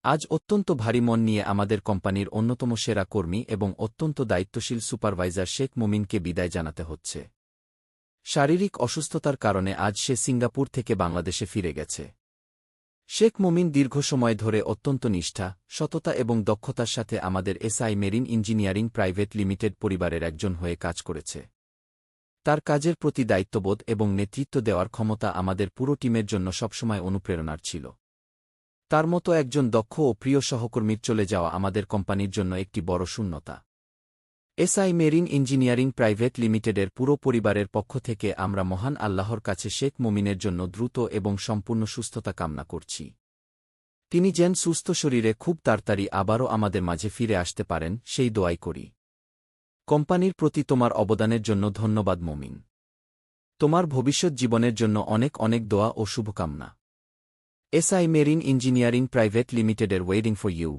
আজ অত্যন্ত ভারী মন নিয়ে আমাদের কোম্পানির অন্যতম সেরা কর্মী এবং অত্যন্ত দায়িত্বশীল সুপারভাইজার শেখ মুমিনকে বিদায় জানাতে হচ্ছে। শারীরিক অসুস্থতার কারণে আজ সে সিঙ্গাপুর থেকে বাংলাদেশে ফিরে গেছে। শেখ মুমিন দীর্ঘ সময় ধরে অত্যন্ত নিষ্ঠা, সততা এবং দক্ষতার সাথে আমাদের SI marine engineering private limited পরিবারের একজন হয়ে কাজ করেছে। তার কাজের প্রতি দায়িত্ববোধ এবং নেতৃত্ব দেওয়ার ক্ষমতা আমাদের পুরো টিমের জন্য সবসময় অনুপ্রেরণার ছিল। তার মতো একজন দক্ষ ও প্রিয় সহকর্মীর চলে যাওয়া আমাদের কোম্পানির জন্য একটি বড় শূন্যতা। এসআই মেরিন ইঞ্জিনিয়ারিং প্রাইভেট লিমিটেডের পুরো পরিবারের পক্ষ থেকে আমরা মহান আল্লাহর কাছে শেখ মুমিনের জন্য দ্রুত এবং সম্পূর্ণ সুস্থতা কামনা করছি। তিনি যেন সুস্থ শরীরে খুব তাড়াতাড়ি আবারও আমাদের মাঝে ফিরে আসতে পারেন সেই দোয়াই করি। কোম্পানির প্রতি তোমার অবদানের জন্য ধন্যবাদ মুমিন। তোমার ভবিষ্যৎ জীবনের জন্য অনেক অনেক দোয়া ও শুভকামনা। এসআই মেরিন ইঞ্জিনিয়ারিং প্রাইভেট লিমিটেডের ওয়েটিং ফর ইউ।